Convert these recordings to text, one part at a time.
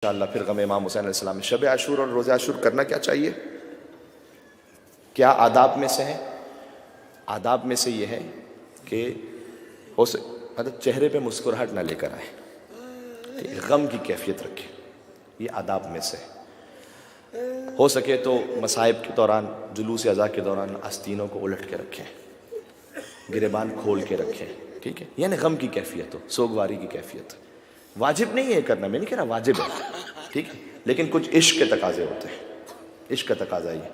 انشاءاللہ پھر غم امام حسین علیہ السلام میں شب عاشور اور روزہ عاشور کرنا کیا چاہیے؟ کیا آداب میں سے ہے؟ آداب میں سے یہ ہے کہ مطلب چہرے پہ مسکراہٹ نہ لے کر آئے، غم کی کیفیت رکھے، یہ آداب میں سے ہے۔ ہو سکے تو مصائب کے دوران، جلوس اضحیٰ کے دوران آستینوں کو الٹ کے رکھیں، گریبان کھول کے رکھیں، ٹھیک ہے، یعنی غم کی کیفیت ہو، سوگواری کی کیفیت۔ واجب نہیں ہے کرنا، میں نہیں کہہ رہا واجب ہے، ٹھیک ہے، لیکن کچھ عشق کے تقاضے ہوتے ہیں، عشق کا تقاضا یہ۔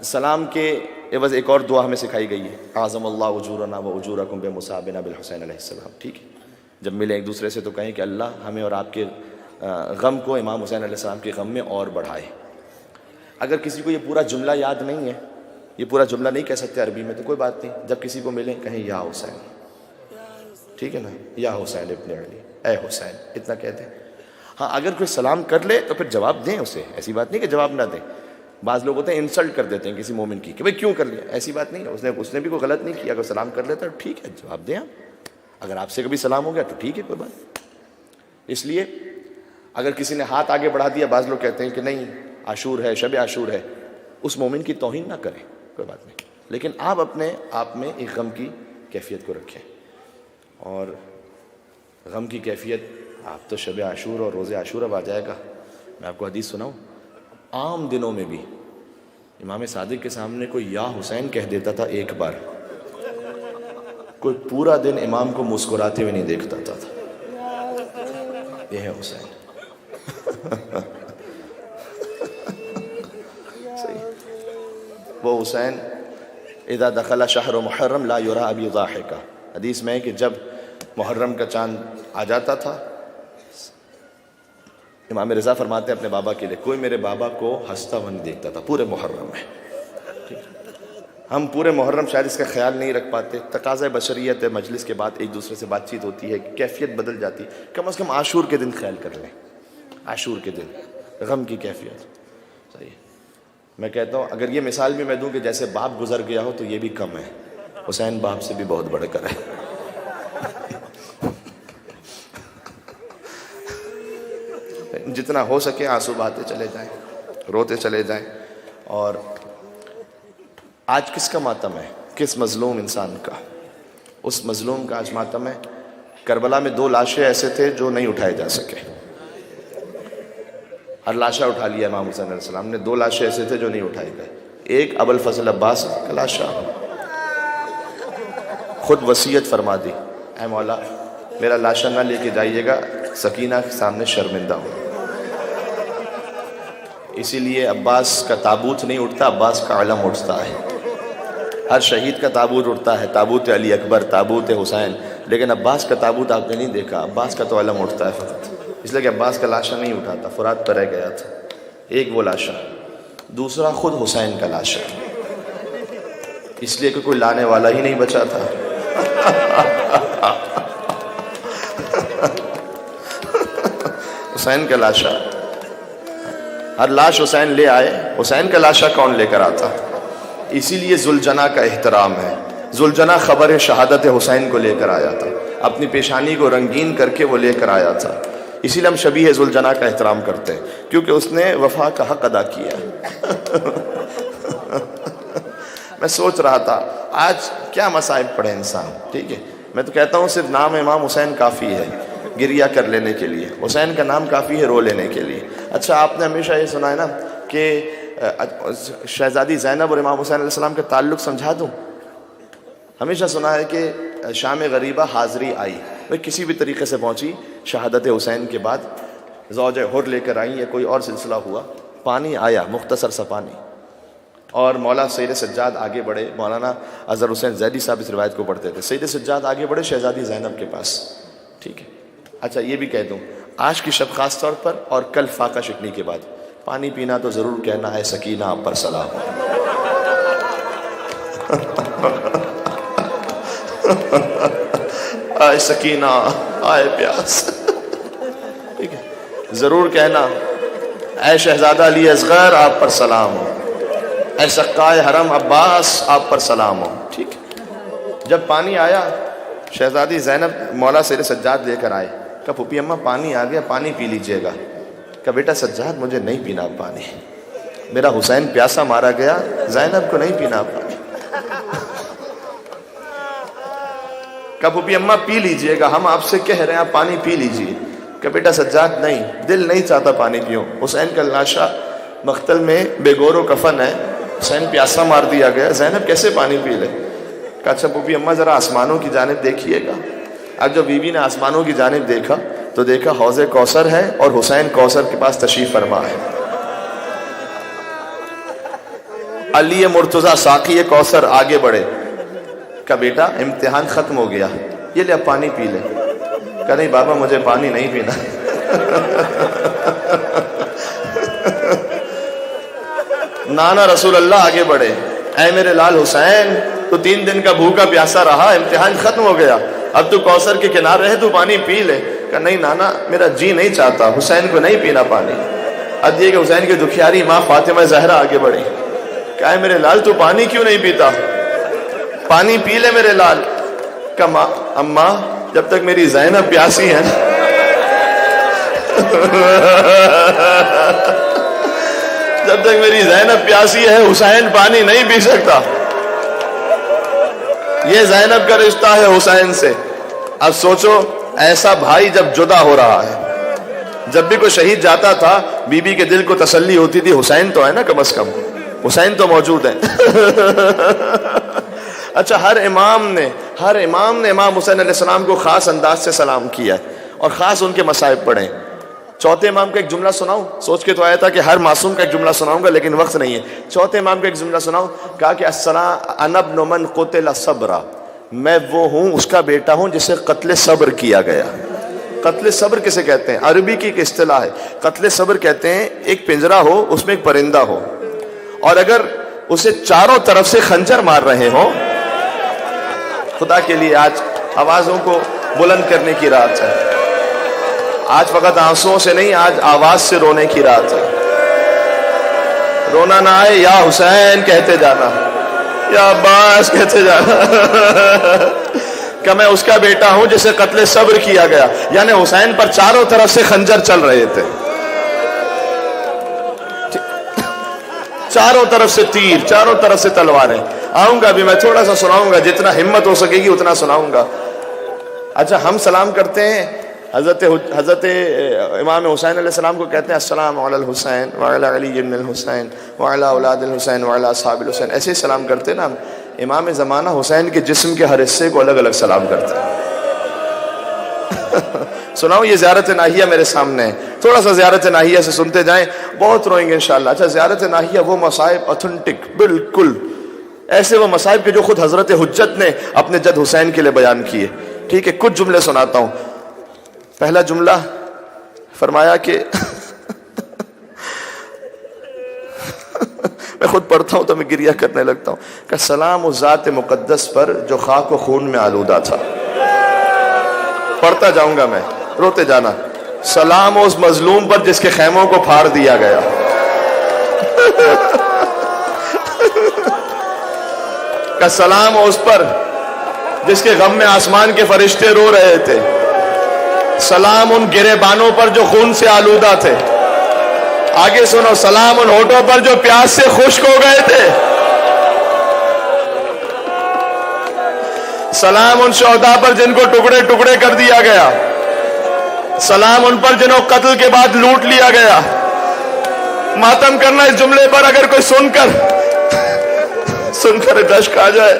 سلام کے عوض ایک اور دعا ہمیں سکھائی گئی ہے، اعظم اللہ اجورنا و اجورکم بمصابنا بالحسین علیہ السلام، ٹھیک ہے، جب ملیں ایک دوسرے سے تو کہیں کہ اللہ ہمیں اور آپ کے غم کو امام حسین علیہ السلام کے غم میں اور بڑھائے۔ اگر کسی کو یہ پورا جملہ یاد نہیں ہے، یہ پورا جملہ نہیں کہہ سکتے عربی میں، تو کوئی بات نہیں، جب کسی کو ملیں کہیں یا حسین، ٹھیک ہے نا، یا حسین ابن علی، اے حسین، اتنا کہتے ہیں۔ ہاں اگر کوئی سلام کر لے تو پھر جواب دیں اسے، ایسی بات نہیں کہ جواب نہ دیں۔ بعض لوگ ہوتے ہیں انسلٹ کر دیتے ہیں کسی مومن کی کہ بھئی کیوں کر لیا، ایسی بات نہیں ہے، اس نے بھی کوئی غلط نہیں کیا، اگر سلام کر لیتا ہے ٹھیک ہے، جواب دیں آپ۔ اگر آپ سے کبھی سلام ہو گیا تو ٹھیک ہے، کوئی بات۔ اس لیے اگر کسی نے ہاتھ آگے بڑھا دیا، بعض لوگ کہتے ہیں کہ نہیں عاشور ہے، شب عاشور ہے، اس مومن کی توہین نہ کریں، کوئی بات نہیں، لیکن آپ اپنے آپ میں ایک غم کی کیفیت کو رکھیں۔ اور غم کی کیفیت، آپ تو شب عاشور اور روزہ عاشور اب آ جائے گا، میں آپ کو حدیث سناؤں، عام دنوں میں بھی امام صادق کے سامنے کوئی یا حسین کہہ دیتا تھا ایک بار، کوئی پورا دن امام کو مسکراتے ہوئے نہیں دیکھتا تھا۔ یہ ہے حسین۔ صحیح، وہ حسین اذا دخل شہر محرم لا یرا ابی ضاحکا، حدیث میں ہے کہ جب محرم کا چاند آ جاتا تھا، امام رضا فرماتے ہیں اپنے بابا کے لیے، کوئی میرے بابا کو ہنستا ہوا نہیں دیکھتا تھا پورے محرم میں۔ ہم پورے محرم شاید اس کا خیال نہیں رکھ پاتے، تقاضۂ بشریت ہے، مجلس کے بعد ایک دوسرے سے بات چیت ہوتی ہے، کیفیت بدل جاتی، کم از کم عاشور کے دن خیال کر لیں، عاشور کے دن غم کی کیفیت۔ صحیح، میں کہتا ہوں اگر یہ مثال بھی میں دوں کہ جیسے باپ گزر گیا ہو تو یہ بھی کم ہے، حسین باپ سے بھی بہت بڑھ کر ہے۔ جتنا ہو سکے آنسو بہاتے چلے جائیں، روتے چلے جائیں۔ اور آج کس کا ماتم ہے؟ کس مظلوم انسان کا؟ اس مظلوم کا آج ماتم ہے۔ کربلا میں 2 لاشیں ایسے تھے جو نہیں اٹھائے جا سکے، ہر لاشہ اٹھا لیا امام حسین علیہ السلام نے، 2 لاشیں ایسے تھے جو نہیں اٹھائے گئے۔ ایک ابو الفضل عباس کا لاشہ، خود وصیت فرما دی، اے مولا میرا لاشہ نہ لے کے جائیے گا، سکینہ کے سامنے شرمندہ ہو۔ اسی لیے عباس کا تابوت نہیں اٹھتا، عباس کا علم اٹھتا ہے۔ ہر شہید کا تابوت اٹھتا ہے، تابوت علی اکبر، تابوت حسین، لیکن عباس کا تابوت آپ نے نہیں دیکھا، عباس کا تو علم اٹھتا ہے فقط، اس لیے کہ عباس کا لاشہ نہیں اٹھاتا، فرات پر رہ گیا تھا۔ ایک وہ لاشہ، دوسرا خود حسین کا لاشہ، اس لیے کہ کوئی لانے والا ہی نہیں بچا تھا۔ حسین کا لاشہ، ہر لاش حسین لے آئے، حسین کا لاشہ کون لے کر آتا؟ اسی لیے ذوالجناح کا احترام ہے۔ ذوالجناح خبر شہادت حسین کو لے کر آیا تھا، اپنی پیشانی کو رنگین کر کے وہ لے کر آیا تھا۔ اسی لیے ہم شبیہ ذوالجناح کا احترام کرتے ہیں، کیونکہ اس نے وفا کا حق ادا کیا۔ میں سوچ رہا تھا آج کیا مصائب پڑے انسان، ٹھیک ہے، میں تو کہتا ہوں صرف نام امام حسین کافی ہے گریہ کر لینے کے لیے، حسین کا نام کافی ہے رو لینے کے لیے۔ اچھا آپ نے ہمیشہ یہ سنا ہے نا کہ شہزادی زینب اور امام حسین علیہ السلام کا تعلق سمجھا دوں؟ ہمیشہ سنا ہے کہ شام غریبہ حاضری آئی، وہ کسی بھی طریقے سے پہنچی، شہادت حسین کے بعد زوجہ حر لے کر آئیں یا کوئی اور سلسلہ ہوا، پانی آیا، مختصر سا پانی، اور مولا سید سجاد آگے بڑھے، مولانا اظہر حسین زیدی صاحب اس روایت کو پڑھتے تھے، سید سجاد آگے بڑھے شہزادی زینب کے پاس، ٹھیک ہے۔ اچھا یہ بھی کہہ دوں آج کی شب خاص طور پر اور کل فاقہ شکنی کے بعد پانی پینا تو ضرور کہنا ہے، سکینہ آپ پر سلام۔ آئے سکینہ آئے پیاس، ٹھیک ہے، ضرور کہنا اے شہزادہ علی اصغر آپ پر سلام ہو، اے سقائے حرم عباس آپ پر سلام ہو، ٹھیک ہے۔ جب پانی آیا، شہزادی زینب مولا سید سجاد لے کر آئے، کہا پھوپھی اماں پانی آ گیا، پانی پی لیجئے گا۔ کہا بیٹا سجاد مجھے نہیں پینا پانی، میرا حسین پیاسا مارا گیا، زینب کو نہیں پینا پانی۔ کہا پھوپھی اماں پی لیجئے گا، ہم آپ سے کہہ رہے ہیں آپ پانی پی لیجئے۔ کہ بیٹا سجاد نہیں، دل نہیں چاہتا پانی پیوں، حسین کا لاشا مقتل میں بے گور و کفن ہے، حسین پیاسا مار دیا گیا، زینب کیسے پانی پی لے؟ کہا اچھا پھوپھی اماں ذرا آسمانوں کی جانب دیکھیے گا۔ اب جب بیوی نے آسمانوں کی جانب دیکھا تو دیکھا حوض کوثر ہے اور حسین کوثر کے پاس تشریف فرما ہے۔ علی مرتضیٰ ساقی کوثر آگے بڑھے۔ کہا بیٹا امتحان ختم ہو گیا، یہ لے اب پانی پی لے۔ کہا نہیں بابا مجھے پانی نہیں پینا۔ نانا رسول اللہ آگے بڑھے، اے میرے لال حسین تو 3 دن کا بھوکا پیاسا رہا، امتحان ختم ہو گیا، اب تو کوثر کے کنارے ہے، تو پانی پی لے۔ کہا نہیں نانا میرا جی نہیں چاہتا، حسین کو نہیں پینا پانی۔ اب یہ کہ حسین کی دکھیاری ماں فاطمہ زہرا آگے بڑھی، کہا میرے لال تو پانی کیوں نہیں پیتا، پانی پی لے میرے لال۔ کہا اماں جب تک میری زینب پیاسی ہے جب تک میری زینب پیاسی ہے حسین پانی نہیں پی سکتا۔ یہ زینب کا رشتہ ہے حسین سے۔ اب سوچو ایسا بھائی جب جدا ہو رہا ہے، جب بھی کوئی شہید جاتا تھا بی بی کے دل کو تسلی ہوتی تھی حسین تو ہے نا، کم از کم حسین تو موجود ہے۔ اچھا ہر امام نے امام حسین علیہ السلام کو خاص انداز سے سلام کیا ہے اور خاص ان کے مصائب پڑھیں۔ چوتھے امام کا ایک جملہ سناؤں، سوچ کے تو آیا تھا کہ ہر معصوم کا ایک جملہ سناؤں گا لیکن وقت نہیں ہے۔ چوتھے امام کا ایک جملہ سناؤں، کہا کہ انا ابن من قتل صبرا، میں وہ ہوں اس کا بیٹا ہوں جسے قتل صبر کیا گیا۔ قتل صبر کسے کہتے ہیں؟ عربی کی ایک اصطلاح ہے، قتل صبر کہتے ہیں ایک پنجرا ہو اس میں ایک پرندہ ہو اور اگر اسے چاروں طرف سے خنجر مار رہے ہوں، خدا کے لیے آج آوازوں کو بلند کرنے کی رات ہے، آج فقط آنسوؤں سے نہیں، آج آواز سے رونے کی رات ہے۔ رونا نہ آئے، یا حسین کہتے جانا، یا عباس کہتے جانا کہ میں اس کا بیٹا ہوں جسے قتل صبر کیا گیا، یعنی حسین پر چاروں طرف سے خنجر چل رہے تھے، چاروں طرف سے تیر، چاروں طرف سے تلواریں۔ آؤں گا ابھی میں تھوڑا سا سناؤں گا، جتنا ہمت ہو سکے گی اتنا سناؤں گا۔ اچھا ہم سلام کرتے ہیں، حضرت امام حسین علیہ السلام کو کہتے ہیں السلام علی الحسین وعلی علی بن الحسین وعلی اولاد الحسین وعلی اصحاب الحسین، ایسے ہی سلام کرتے ہیں نا ہم۔ امام زمانہ حسین کے جسم کے ہر حصے کو الگ الگ سلام کرتے ہیں۔ سناؤ، یہ زیارت ناہیہ میرے سامنے ہے، تھوڑا سا زیارت ناہیہ سے سنتے جائیں، بہت روئیں گے انشاءاللہ۔ اچھا زیارت ناہیہ وہ مصائب اتھنٹک، بالکل ایسے وہ مصائب کے جو خود حضرت حجت نے اپنے جد حسین کے لیے بیان کیے۔ ٹھیک ہے، کچھ جملے سناتا ہوں۔ پہلا جملہ فرمایا کہ میں خود پڑھتا ہوں تو میں گریہ کرنے لگتا ہوں کہ سلام اس ذات مقدس پر جو خاک و خون میں آلودہ تھا۔ پڑھتا جاؤں گا میں، روتے جانا۔ سلام اس مظلوم پر جس کے خیموں کو پھاڑ دیا گیا۔ کہ سلام اس پر جس کے غم میں آسمان کے فرشتے رو رہے تھے۔ سلام ان گریبانوں پر جو خون سے آلودہ تھے۔ آگے سنو، سلام ان ہونٹوں پر جو پیاس سے خشک ہو گئے تھے۔ سلام ان شہداء پر جن کو ٹکڑے ٹکڑے کر دیا گیا۔ سلام ان پر جنہوں قتل کے بعد لوٹ لیا گیا۔ ماتم کرنا اس جملے پر اگر کوئی سن کر اشک آ جائے،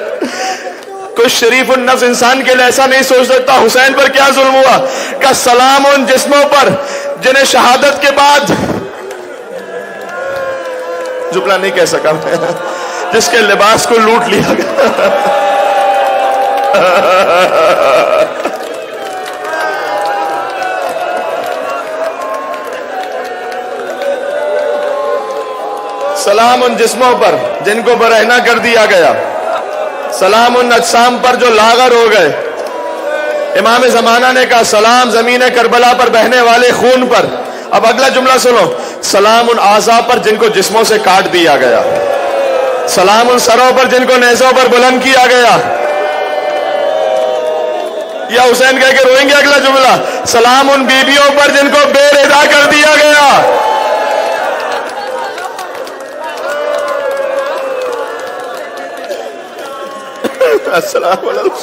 کوئی شریف النفس انسان کے لیے ایسا نہیں سوچ سکتا حسین پر کیا ظلم ہوا۔ کہ سلام ان جسموں پر جنہیں شہادت کے بعد، جملہ نہیں کہہ سکا میں، جس کے لباس کو لوٹ لیا گیا۔ سلام ان جسموں پر جن کو برہنہ کر دیا گیا۔ سلام ان اجسام پر جو لاغر ہو گئے۔ امام زمانہ نے کہا سلام زمین کربلا پر بہنے والے خون پر۔ اب اگلا جملہ سنو، سلام ان اعضاء پر جن کو جسموں سے کاٹ دیا گیا۔ سلام ان سروں پر جن کو نیزوں پر بلند کیا گیا۔ یا حسین کہہ کے روئیں گے اگلا جملہ؟ سلام ان بیویوں پر جن کو بے رضا کر دیا گیا. السلام علیکم.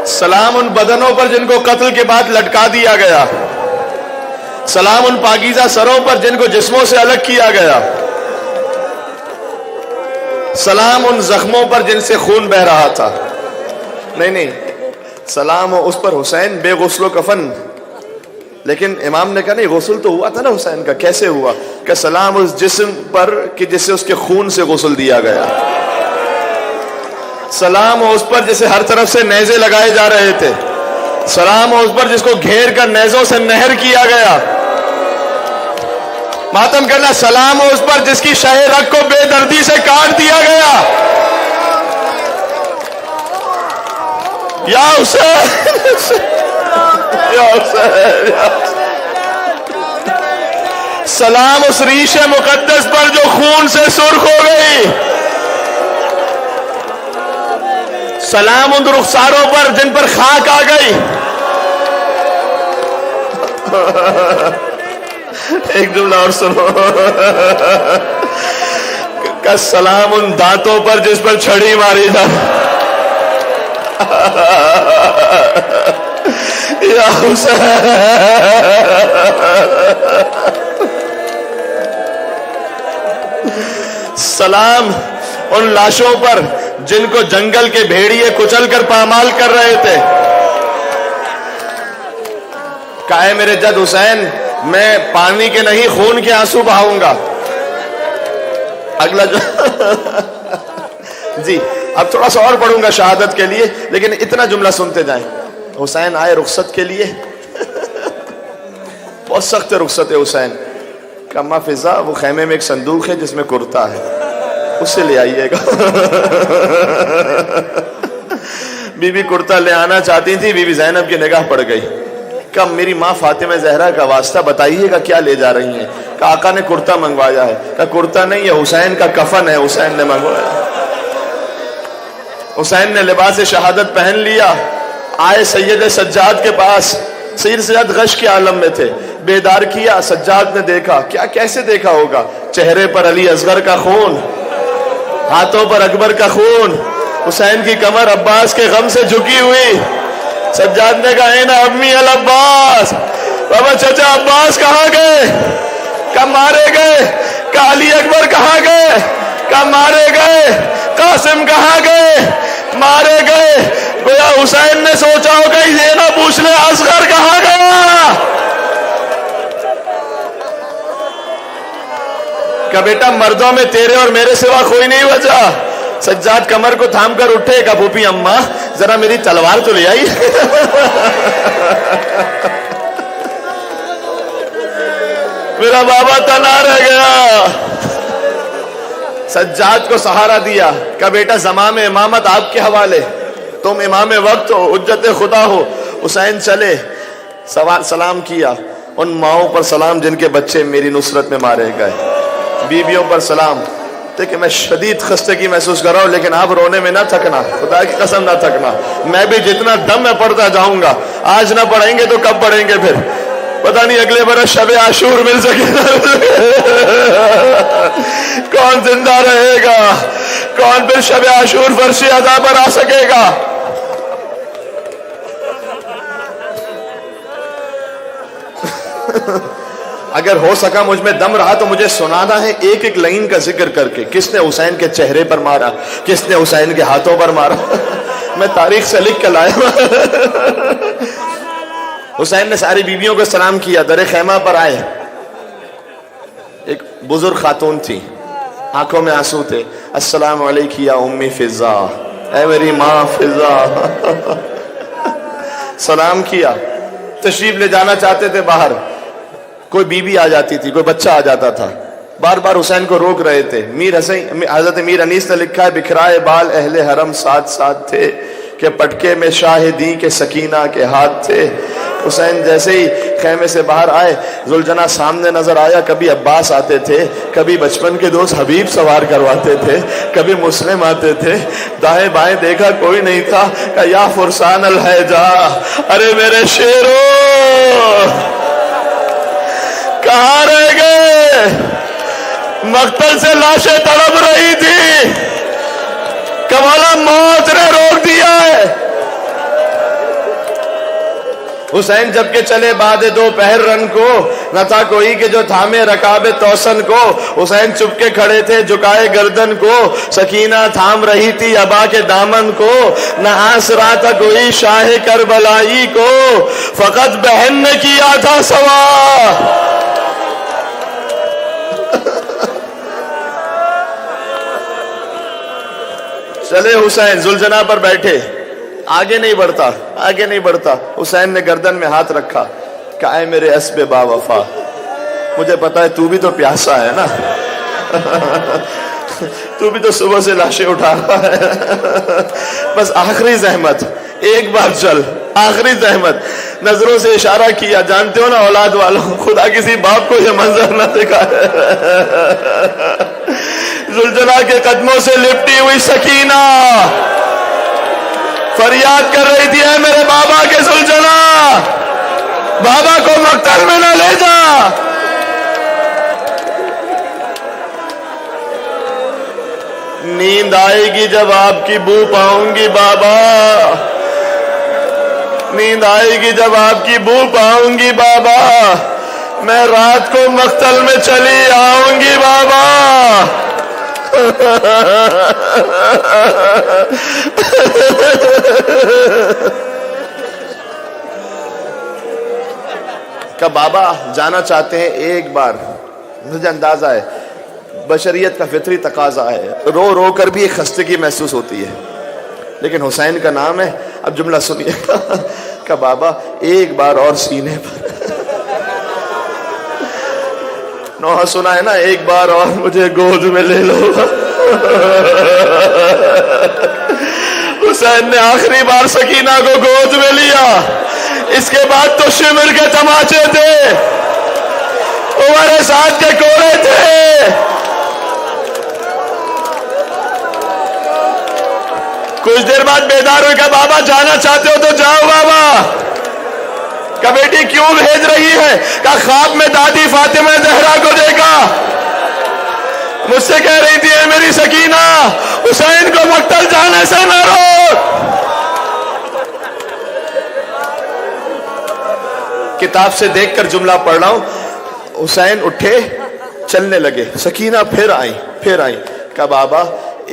سلام ان بدنوں پر جن کو قتل کے بعد لٹکا دیا گیا. سلام ان پاکیزہ سروں پر جن کو جسموں سے الگ کیا گیا. سلام ان زخموں پر جن سے خون بہ رہا تھا. نہیں سلام اس پر حسین بے غسل و کفن. لیکن امام نے کہا نہیں، غسل تو ہوا تھا نا حسین کا. کیسے ہوا؟ کہ سلام اس جسم پر کہ جسے اس کے خون سے غسل دیا گیا. سلام اس پر جسے ہر طرف سے نیزے لگائے جا رہے تھے. سلام اس پر جس کو گھیر کر نیزوں سے نہر کیا گیا. ماتم کرنا. سلام اس پر جس کی شہ رگ کو بے دردی سے کاٹ دیا گیا. یا حسین یا حسین. سلام اس ریش مقدس پر جو خون سے سرخ ہو گئی. سلام ان رخساروں پر جن پر خاک آ گئی. ایک جملہ اور سنو. کہ سلام ان دانتوں پر جس پر چھڑی ماری جا. یا حسین. سلام ان لاشوں پر جن کو جنگل کے بھیڑیے کچل کر پامال کر رہے تھے. کہا میرے جد حسین میں پانی کے نہیں خون کے آنسو بہاؤں گا. اگلا جو جی اب تھوڑا سا اور پڑھوں گا شہادت کے لیے، لیکن اتنا جملہ سنتے جائیں. حسین آئے رخصت کے لیے. بہت سخت رخصت ہے حسین. کما فضا وہ خیمے میں ایک صندوق ہے جس میں کرتا ہے، اسے لے آئیے گا. بی بی کرتا لے آنا چاہتی تھی، بی بی زینب کی نگاہ پڑ گئی. کہا میری ماں فاطمہ زہرا کا واسطہ بتائیے گا کیا لے جا رہی ہیں. کہا آقا نے کرتا منگوایا ہے. کہا کرتا نہیں ہے، حسین کا کفن ہے، حسین نے منگوایا. حسین نے لباس شہادت پہن لیا. آئے سید سجاد کے پاس. سید سجاد غش کے عالم میں تھے. بیدار کیا. سجاد نے دیکھا. کیا کیسے دیکھا ہوگا؟ چہرے پر علی اصغر کا خون، ہاتھوں پر اکبر کا خون، حسین کی کمر عباس کے غم سے جھکی ہوئی. سجاد نے کہا اینا امی العباس، بابا چچا عباس کہاں گئے؟ کہا مارے گئے. کہا علی اکبر کہاں گئے؟ کہا مارے گئے. قاسم کہاں گئے؟ مارے گئے. گویا حسین نے سوچا ہوگا یہ نہ پوچھ لے اصغر کہاں گیا. کہ بیٹا مردوں میں تیرے اور میرے سوا کوئی نہیں بچا. سجاد کمر کو تھام کر اٹھے. کہا پھوپھی اماں ذرا میری تلوار تو لے آئی. میرا بابا تنا رہ گیا. سجاد کو سہارا دیا. کہا بیٹا زمام امامت آپ کے حوالے، تم امام وقت ہو، حجت خدا ہو. حسین چلے. سلام کیا. ان ماؤں پر سلام جن کے بچے میری نصرت میں مارے گئے. بیویوں پر سلام. دیکھیں میں شدید خستگی محسوس کر رہا ہوں، لیکن آپ رونے میں نہ تھکنا، خدا کی قسم نہ تھکنا. میں بھی جتنا دم میں پڑھتا جاؤں گا. آج نہ پڑھیں گے تو کب پڑھیں گے؟ پھر پتہ نہیں اگلے برس شب عاشور مل سکے. کون زندہ رہے گا؟ کون پھر شب عاشور فرش عزا پر آ سکے گا؟ اگر ہو سکا مجھ میں دم رہا تو مجھے سنانا ہے ایک ایک لائن کا ذکر کر کے. کس نے حسین کے چہرے پر مارا، کس نے حسین کے ہاتھوں پر مارا. میں تاریخ سے لکھ کے لایا. حسین نے ساری بیویوں کو سلام کیا. در خیمہ پر آئے. ایک بزرگ خاتون تھی، آنکھوں میں آنسو تھے. السلام علیکم یا امی فضا، اے میری ماں فضا. سلام کیا. تشریف لے جانا چاہتے تھے باہر. کوئی بیوی آ جاتی تھی، کوئی بچہ آ جاتا تھا. بار بار حسین کو روک رہے تھے. حضرت میر انیس نے لکھا ہے بکھرائے بال اہل حرم ساتھ ساتھ تھے کہ پٹکے میں شاہدی کے سکینہ کے ہاتھ تھے. حسین جیسے ہی خیمے سے باہر آئے، ذوالجناح سامنے نظر آیا، کبھی عباس آتے تھے، کبھی بچپن کے دوست حبیب سوار کرواتے تھے، کبھی مسلم آتے تھے، دائیں بائیں دیکھا کوئی نہیں تھا، کہا یا فرسان الحیجا، ارے میرے شیرو کہاں رہ گئے؟ مقتل سے لاشیں تڑپ رہی تھی کہ مولا موت نے روک دیا ہے۔ حسین جب کہ چلے بعد دوپہر رن کو، نہ تھا کوئی کہ جو تھامے رکاب توسن کو، حسین چپ کے کھڑے تھے جھکائے گردن کو، سکینہ تھام رہی تھی ابا کے دامن کو، نہ آس رہا تھا کوئی شاہ کربلائی کو، فقط بہن نے کیا تھا سوا۔ چلے حسین ذوالجناح پر بیٹھے، آگے نہیں بڑھتا، آگے نہیں بڑھتا۔ حسین نے گردن میں ہاتھ رکھا، کہا اے میرے اسب با وفا، مجھے پتا ہے تو بھی تو پیاسا ہے نا، تو بھی تو صبح سے لاشیں اٹھا رہا ہے، بس آخری زحمت، ایک بار چل، آخری زحمت۔ نظروں سے اشارہ کیا، جانتے ہو نا اولاد والوں، خدا کسی باپ کو یہ منظر نہ دکھائے۔ ذوالجناح کے قدموں سے لپٹی ہوئی سکینہ فریاد کر رہی تھی، اے میرے بابا کے ذوالجناح، بابا کو مقتل میں نہ لے جا۔ نیند آئے گی جب آپ کی بو پاؤں گی بابا، نیند آئے گی جب آپ کی بو پاؤں گی بابا، میں رات کو مقتل میں چلی آؤں گی بابا۔ کہ بابا جانا چاہتے ہیں ایک بار، مجھے اندازہ ہے بشریت کا فطری تقاضا ہے، رو رو کر بھی ایک خستگی محسوس ہوتی ہے، لیکن حسین کا نام ہے۔ اب جملہ سنیے کہ بابا ایک بار اور سینے پر، نوحہ سنا ہے نا، ایک بار اور مجھے گود میں لے لو۔ حسین نے آخری بار سکینہ کو گود میں لیا، اس کے بعد تو شمر کے تماچے تھے، عمر سعد کے کوڑے تھے۔ کچھ دیر بعد بیدار ہوئے کہ بابا جانا چاہتے ہو تو جاؤ بابا۔ کہ بیٹی کیوں بھیج رہی ہے؟ کہ خواب میں دادی فاطمہ زہرا کو دیکھا، مجھ سے کہہ رہی تھی اے میری سکینہ، حسین کو مقتل جانے سے نہ روک۔ کتاب سے دیکھ کر جملہ پڑھ رہا ہوں۔ حسین اٹھے چلنے لگے، سکینہ پھر آئیں کہ بابا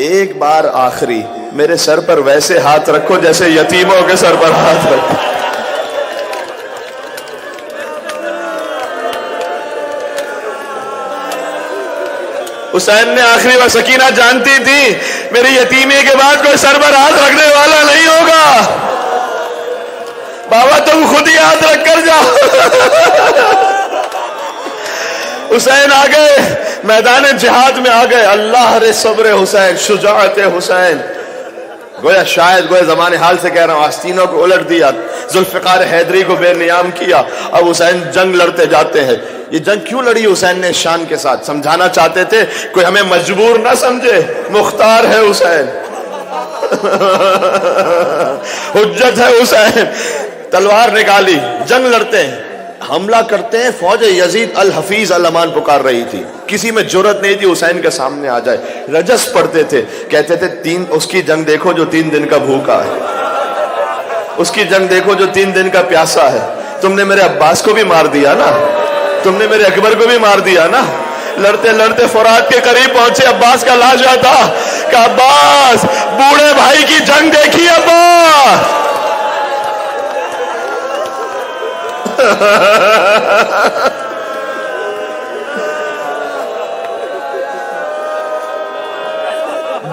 ایک بار آخری میرے سر پر ویسے ہاتھ رکھو جیسے یتیموں کے سر پر ہاتھ رکھو۔ حسین نے آخری بار، سکینہ جانتی تھی میری یتیمی کے بعد کوئی سر پر ہاتھ رکھنے والا نہیں ہوگا، بابا تم خود ہی ہاتھ رکھ کر جاؤ۔ حسین آ گئے، میدان جہاد میں آ گئے، اللہ رے صبر حسین، شجاعت حسین، گویا شاید گویا زمان حال سے کہہ رہا ہوں، آستینوں کو الٹ دیا، ذوالفقار حیدری کو بے نیام کیا۔ اب حسین جنگ لڑتے جاتے ہیں۔ یہ جنگ کیوں لڑی حسین نے شان کے ساتھ؟ سمجھانا چاہتے تھے کوئی ہمیں مجبور نہ سمجھے، مختار ہے حسین، حجت ہے حسین۔ تلوار نکالی، جنگ لڑتے ہیں، حملہ کرتے ہیں، فوج یزید الحفیظ الامان پکار رہی تھی، کسی میں جرت نہیں تھی حسین کے سامنے آ جائے۔ رجس پڑھتے تھے، کہتے تھے اس کی جنگ دیکھو جو 3 دن کا بھوکا ہے، اس کی جنگ دیکھو جو 3 دن کا پیاسا ہے۔ تم نے میرے عباس کو بھی مار دیا نا، تم نے میرے اکبر کو بھی مار دیا نا۔ لڑتے لڑتے فرات کے قریب پہنچے، عباس کا لاشا تھا کہ عباس بوڑھے بھائی کی جنگ دیکھی عباس۔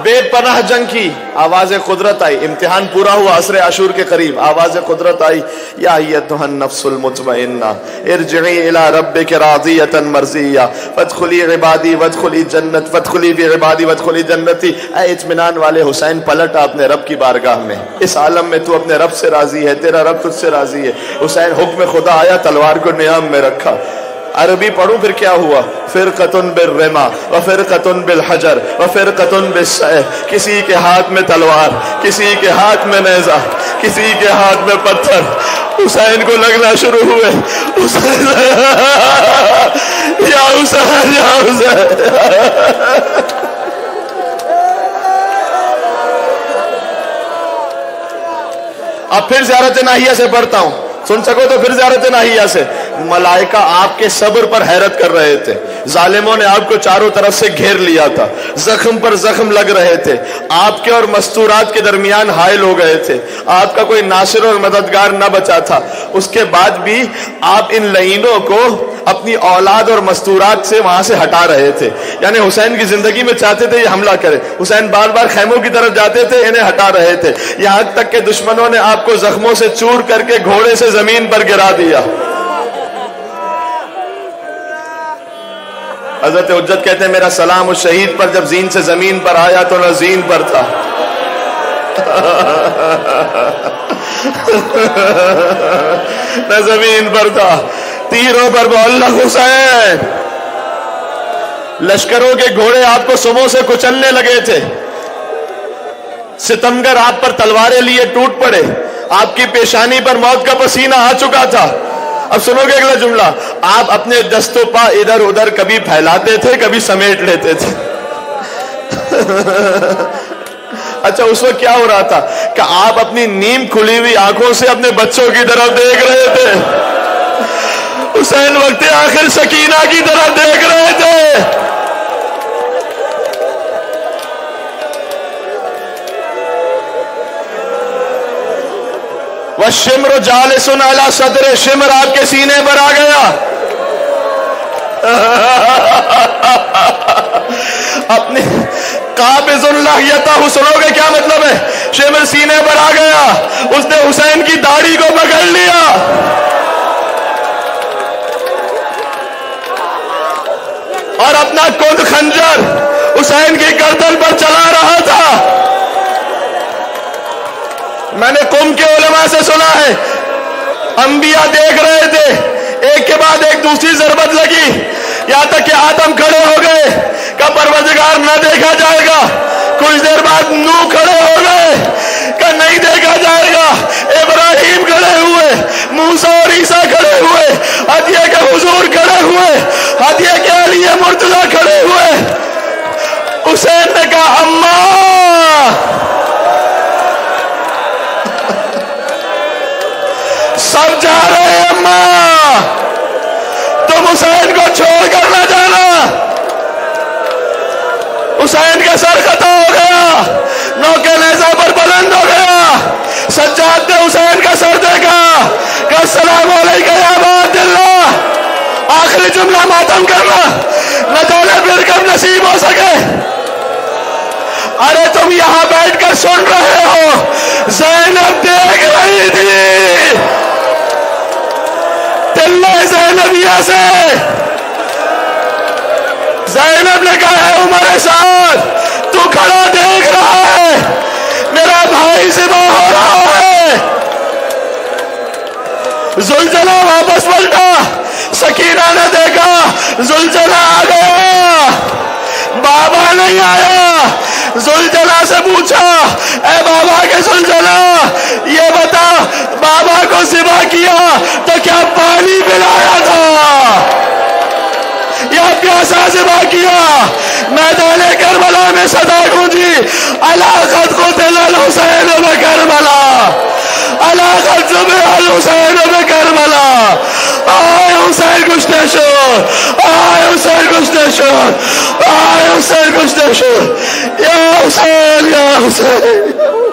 بے پناہ جنگ کی، آواز قدرت آئی، امتحان پورا ہوا، عصر عاشور کے قریب آواز قدرت آئی، یا ایتھا النفس المطمئنہ ارجعی الی ربک راضیۃ مرضیہ فادخلی عبادی وادخلی جنت فادخلی بعبادی وادخلی جنتی۔ اے اطمینان والے حسین، پلٹ اپنے رب کی بارگاہ میں، اس عالم میں تو اپنے رب سے راضی ہے، تیرا رب تجھ سے راضی ہے۔ حسین، حکم خدا آیا، تلوار کو نیام میں رکھا۔ عربی پڑھوں پھر کیا ہوا؟ فرقتن بالرما وفرقتن بالحجر وفرقتن بالسیف، کسی کے ہاتھ میں تلوار، کسی کے ہاتھ میں نیزہ، کسی کے ہاتھ میں پتھر۔ حسین کو لگنا شروع ہوئے، حسین یا حسین یا حسین۔ اب پھر زیارت ناہیہ سے پڑھتا ہوں، سن سکو تو پھر زیارت ناہیہ سے۔ ملائکہ آپ کے صبر پر حیرت کر رہے تھے، ظالموں نے آپ کو چاروں طرف سے گھیر لیا تھا، زخم پر زخم لگ رہے تھے، آپ کے اور مستورات کے درمیان حائل ہو گئے تھے، آپ کا کوئی ناصر اور مددگار نہ بچا تھا۔ اس کے بعد بھی آپ ان لعینوں کو اپنی اولاد اور مستورات سے وہاں سے ہٹا رہے تھے، یعنی حسین کی زندگی میں چاہتے تھے یہ حملہ کرے، حسین بار بار خیموں کی طرف جاتے تھے، انہیں ہٹا رہے تھے، یہاں تک کہ دشمنوں نے آپ کو زخموں سے چور کر کے گھوڑے سے زمین پر گرا دیا۔ حضرت حجت کہتے ہیں میرا سلام اس شہید پر جب زین سے زمین پر آیا تو نہ زین پر تھا، نہ زمین پر تھا، تیروں پر اللہ حسین۔ لشکروں کے گھوڑے آپ کو سموں سے کچلنے لگے تھے، ستمگر آپ پر تلواریں لیے ٹوٹ پڑے، آپ کی پیشانی پر موت کا پسینہ آ چکا تھا۔ اب سنو گے اگلا جملہ، آپ اپنے دست و پا ادھر ادھر کبھی پھیلاتے تھے، کبھی سمیٹ لیتے تھے۔ اچھا اس وقت کیا ہو رہا تھا کہ آپ اپنی نیم کھلی ہوئی آنکھوں سے اپنے بچوں کی طرف دیکھ رہے تھے، حسین وقت آخر سکینہ کی طرف دیکھ رہے تھے۔ وَالشِّمْرُ جَالِسٌ عَلَى صَدْرِ، شمر آپ کے سینے پر آ گیا۔ اپنے قابض لحیتہ، سنو گے کیا مطلب ہے؟ شمر سینے پر آ گیا، اس نے حسین کی داڑھی کو پکڑ لیا، اور اپنا کند خنجر حسین کی گردن پر چلا رہا تھا۔ میں نے قوم کے علماء سے سنا ہے، انبیاء دیکھ رہے تھے، ایک کے بعد ایک دوسری ضربت لگی، یہاں تک کہ آدم کھڑے ہو گئے کہ پروردگار نہ دیکھا جائے گا، کچھ دیر بعد نوح کھڑے ہو گئے کہ نہیں دیکھا جائے گا، ابراہیم کھڑے ہوئے، موسیٰ اور عیسیٰ کھڑے ہوئے، ہدیہ کے حضور کھڑے ہوئے، ہدیہ کے علی مرتضیٰ کھڑے ہوئے۔ حسین نے کہا اماں، سب جا رہے ہیں اماں، تم حسین کو چھوڑ کر نہ جانا۔ حسین کا سر خطا ہو گیا، نوکے نیزہ پر بلند ہو گیا، سجاد نے حسین کا سر دیکھا کہ السلام علیکہ یا ابا عبداللہ، آخری جملہ ماتم کرنا، نہ جانے پھر کب نصیب ہو سکے۔ ارے تم یہاں بیٹھ کر سن رہے ہو، زینب دیکھ رہی تھی، تلے زینبیہ سے زینب نے کہا ہے عمر سعد تو کھڑا دیکھ رہا ہے، میرا بھائی ذبح ہو رہا ہے۔ زلزلہ واپس پلٹا، سکینہ نے دیکھا زلزلہ آ گیا، بابا نہیں آیا، زلزلہ سے پوچھا اے بابا کے زلزلہ یہ بتا بابا کو ذبح کیا تو کیا پانی پلایا تھا یا پیاسا ذبح کیا؟ میدان کربلا میں صدا گونجی الا قد قتل الحسین بکربلا، الا قد ذبح الحسین بکربلا، آئے حسین کشتے شد، آئے حسین کشتے شد، آئے حسین کشتے شد، یا حسین یا حسین۔